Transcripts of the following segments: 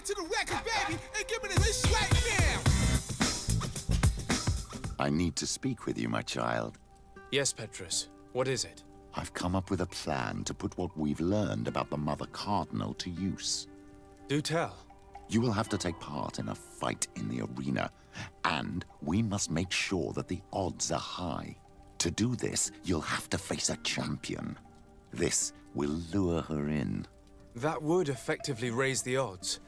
to the record, baby, and give me this right now. I need to speak with you, my child. Yes, Petrus. What is it? I've come up with a plan to put what we've learned about the Mother Cardinal to use. Do tell. You will have to take part in a fight in the arena, and we must make sure that the odds are high. To do this, you'll have to face a champion. This will lure her in. That would effectively raise the odds,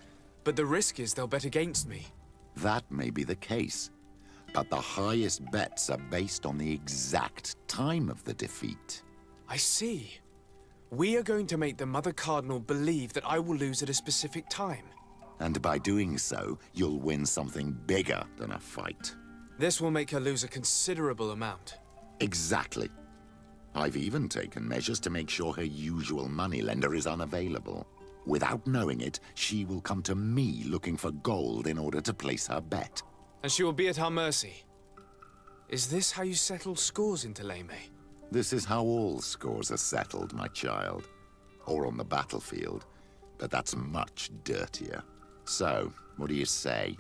but the risk is they'll bet against me. That may be the case, but the highest bets are based on the exact time of the defeat. I see. We are going to make the Mother Cardinal believe that I will lose at a specific time. And by doing so, you'll win something bigger than a fight. This will make her lose a considerable amount. Exactly. I've even taken measures to make sure her usual moneylender is unavailable. Without knowing it, she will come to me looking for gold in order to place her bet. And she will be at our mercy. Is this how you settle scores in Teleme? This is how all scores are settled, my child. Or on the battlefield. But that's much dirtier. So, what do you say?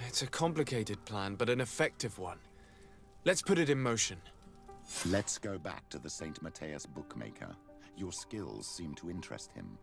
It's a complicated plan, but an effective one. Let's put it in motion. Let's go back to the St. Matthias bookmaker. Your skills seem to interest him.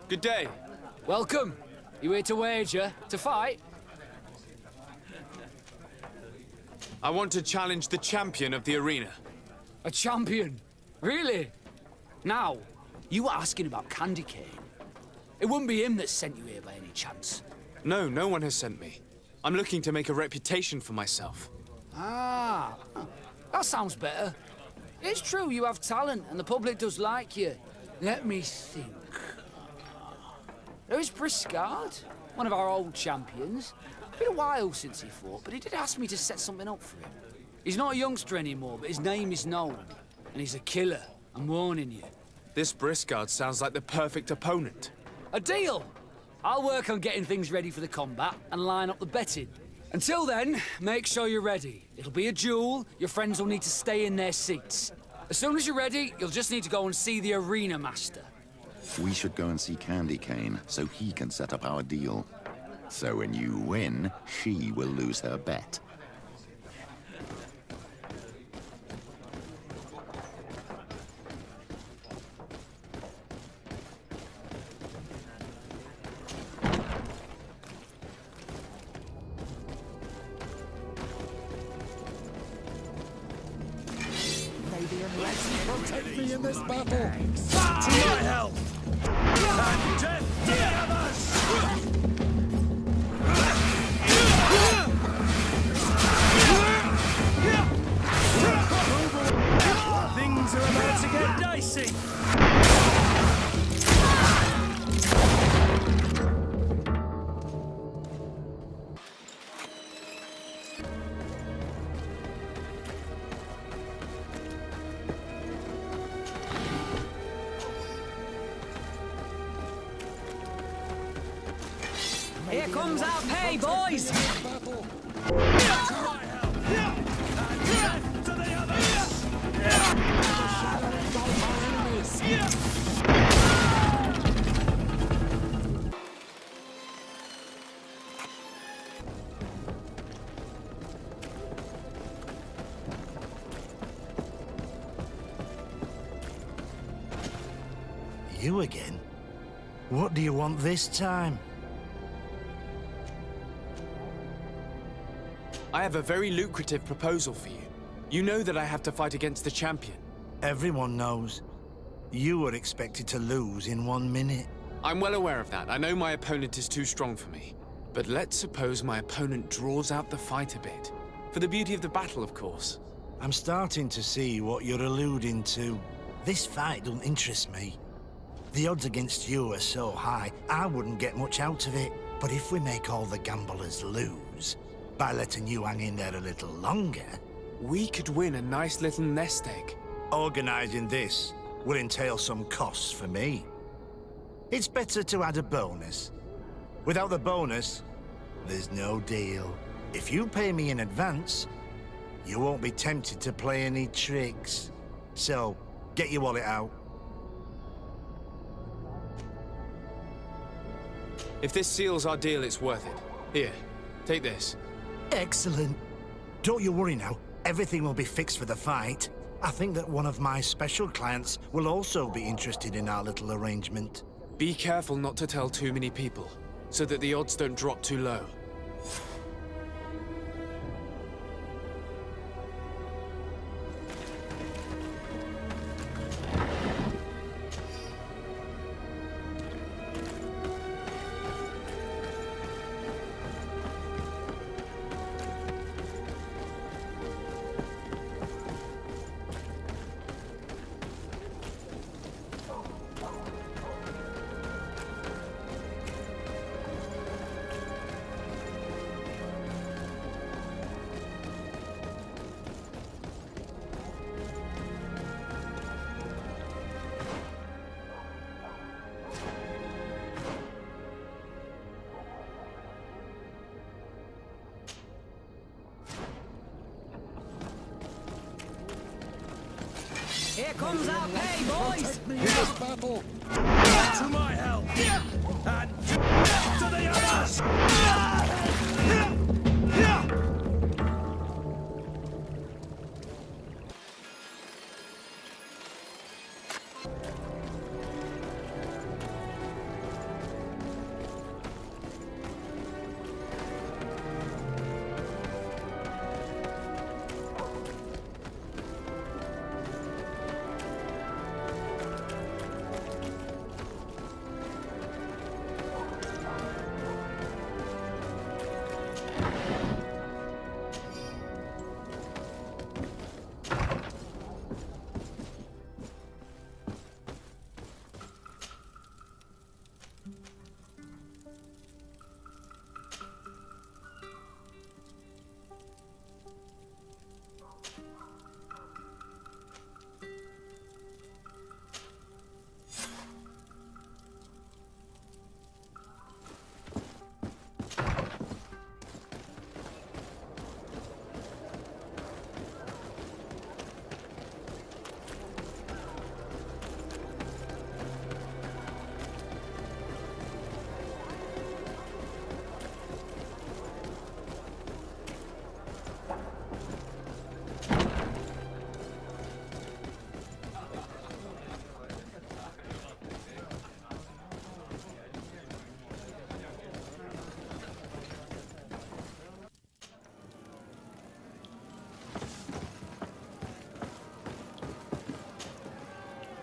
Good day. Welcome. You here to wager? To fight? I want to challenge the champion of the arena. A champion? Really? Now, you were asking about Candy Cane. It wouldn't be him that sent you here by any chance. No, no one has sent me. I'm looking to make a reputation for myself. Ah, that sounds better. It's true, you have talent, and the public does like you. Let me think. There's Briscard, one of our old champions. Been a while since he fought, but he did ask me to set something up for him. He's not a youngster anymore, but his name is known. And he's a killer, I'm warning you. This Briscard sounds like the perfect opponent. A deal! I'll work on getting things ready for the combat and line up the betting. Until then, make sure you're ready. It'll be a duel, your friends will need to stay in their seats. As soon as you're ready, you'll just need to go and see the arena master. We should go and see Candy Cane so he can set up our deal. So when you win, she will lose her bet. Maybe unless you protect me in this battle. To my help! And death to the others! Things are about to get dicey! Here comes our pay, boys! You again? What do you want this time? I have a very lucrative proposal for you. You know that I have to fight against the champion. Everyone knows. You were expected to lose in 1 minute. I'm well aware of that. I know my opponent is too strong for me. But let's suppose my opponent draws out the fight a bit. For the beauty of the battle, of course. I'm starting to see what you're alluding to. This fight don't interest me. The odds against you are so high, I wouldn't get much out of it. But if we make all the gamblers lose, by letting you hang in there a little longer... We could win a nice little nest egg. Organising this will entail some costs for me. It's better to add a bonus. Without the bonus, there's no deal. If you pay me in advance, you won't be tempted to play any tricks. So, get your wallet out. If this seals our deal, it's worth it. Here, take this. Excellent. Don't you worry now. Everything will be fixed for the fight. I think that one of my special clients will also be interested in our little arrangement. Be careful not to tell too many people, so that the odds don't drop too low. Here comes our pay, boys! Protect me in this battle! To my help! And to the others!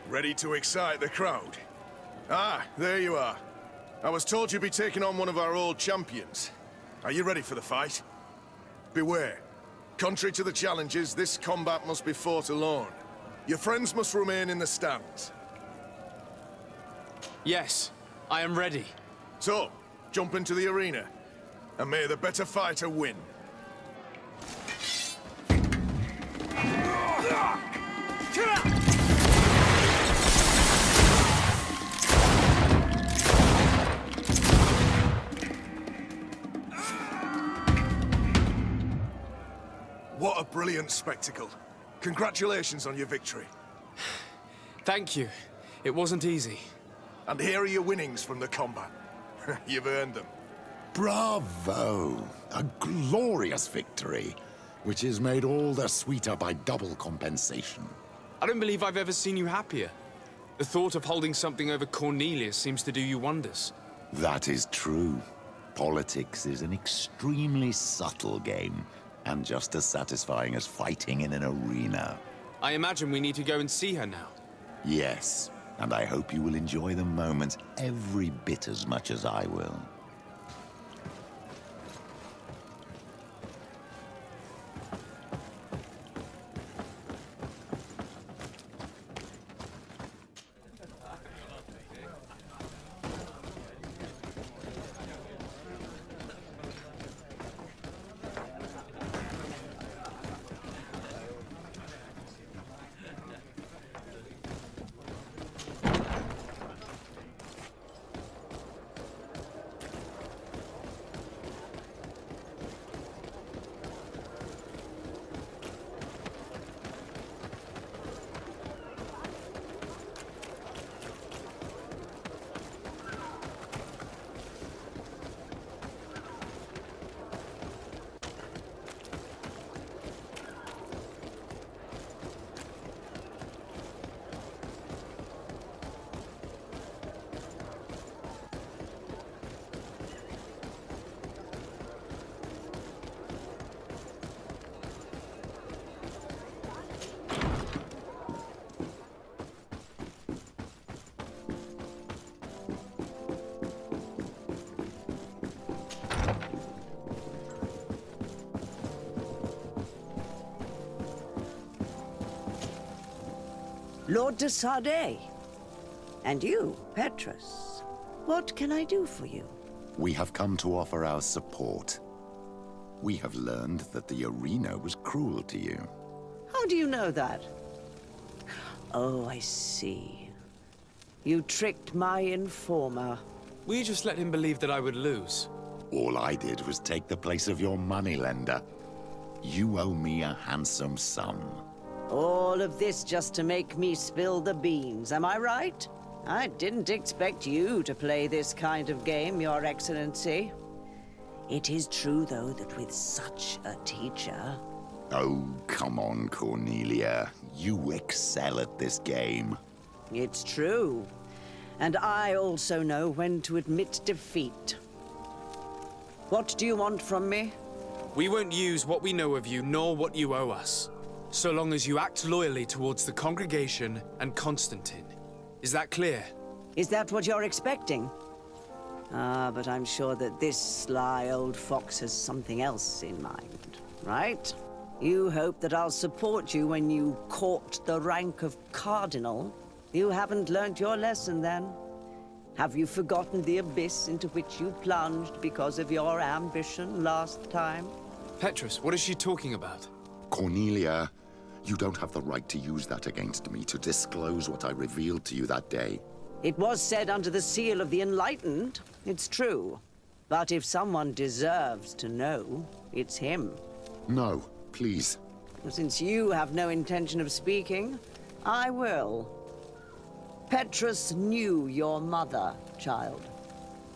Ready to excite the crowd? Ah, there you are. I was told you'd be taking on one of our old champions. Are you ready for the fight? Beware. Contrary to the challenges, this combat must be fought alone. Your friends must remain in the stands. Yes, I am ready. So, jump into the arena, and may the better fighter win. What a brilliant spectacle. Congratulations on your victory. Thank you. It wasn't easy. And here are your winnings from the combat. You've earned them. Bravo! A glorious victory, which is made all the sweeter by double compensation. I don't believe I've ever seen you happier. The thought of holding something over Cornelius seems to do you wonders. That is true. Politics is an extremely subtle game, and just as satisfying as fighting in an arena. I imagine we need to go and see her now. Yes, and I hope you will enjoy the moment every bit as much as I will. Lord de Sardet. And you, Petrus. What can I do for you? We have come to offer our support. We have learned that the arena was cruel to you. How do you know that? Oh, I see. You tricked my informer. We just let him believe that I would lose. All I did was take the place of your moneylender. You owe me a handsome sum. All of this just to make me spill the beans, am I right? I didn't expect you to play this kind of game, Your Excellency. It is true, though, that with such a teacher... Oh, come on, Cornelia. You excel at this game. It's true. And I also know when to admit defeat. What do you want from me? We won't use what we know of you, nor what you owe us, so long as you act loyally towards the congregation and Constantine. Is that clear? Is that what you're expecting? Ah, but I'm sure that this sly old fox has something else in mind, right? You hope that I'll support you when you court the rank of cardinal. You haven't learnt your lesson, then. Have you forgotten the abyss into which you plunged because of your ambition last time? Petrus, what is she talking about? Cornelia, you don't have the right to use that against me, to disclose what I revealed to you that day. It was said under the seal of the Enlightened, it's true. But if someone deserves to know, it's him. No, please. Since you have no intention of speaking, I will. Petrus knew your mother, child.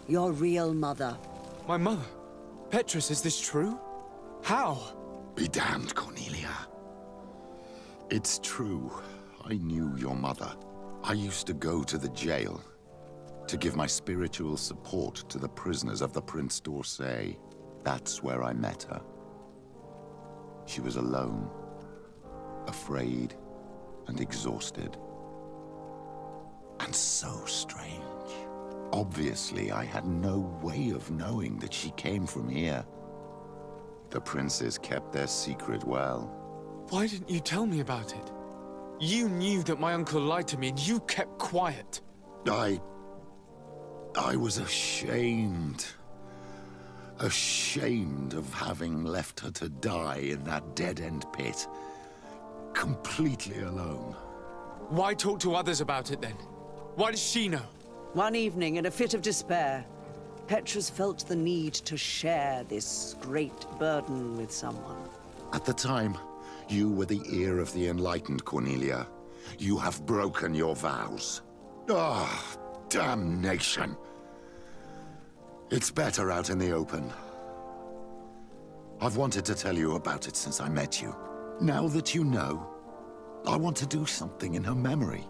Your real mother. My mother? Petrus, is this true? How? Be damned, Cornelia. It's true. I knew your mother. I used to go to the jail to give my spiritual support to the prisoners of the Prince d'Orsay. That's where I met her. She was alone, afraid, and exhausted. And so strange. Obviously, I had no way of knowing that she came from here. The princes kept their secret well. Why didn't you tell me about it? You knew that my uncle lied to me, and you kept quiet. I was ashamed. Ashamed of having left her to die in that dead-end pit. Completely alone. Why talk to others about it, then? Why does she know? One evening, in a fit of despair, Petrus felt the need to share this great burden with someone. At the time, you were the ear of the enlightened, Cornelia. You have broken your vows. Ah, damnation. It's better out in the open. I've wanted to tell you about it since I met you. Now that you know, I want to do something in her memory.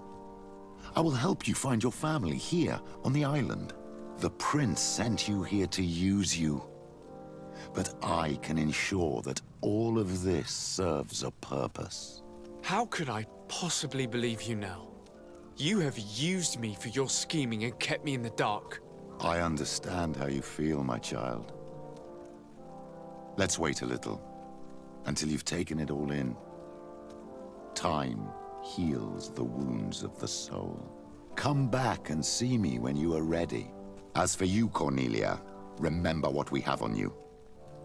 I will help you find your family here on the island. The prince sent you here to use you. But I can ensure that all of this serves a purpose. How could I possibly believe you now? You have used me for your scheming and kept me in the dark. I understand how you feel, my child. Let's wait a little, until you've taken it all in. Time heals the wounds of the soul. Come back and see me when you are ready. As for you, Cornelia, remember what we have on you.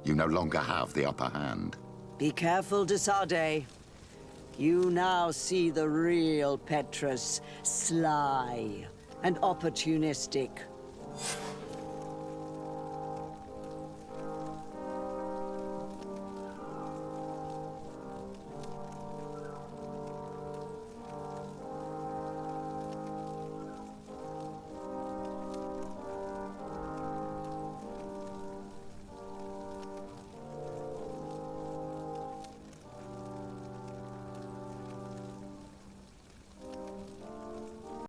You no longer have the upper hand. Be careful, de Sardet. You now see the real Petrus, sly and opportunistic.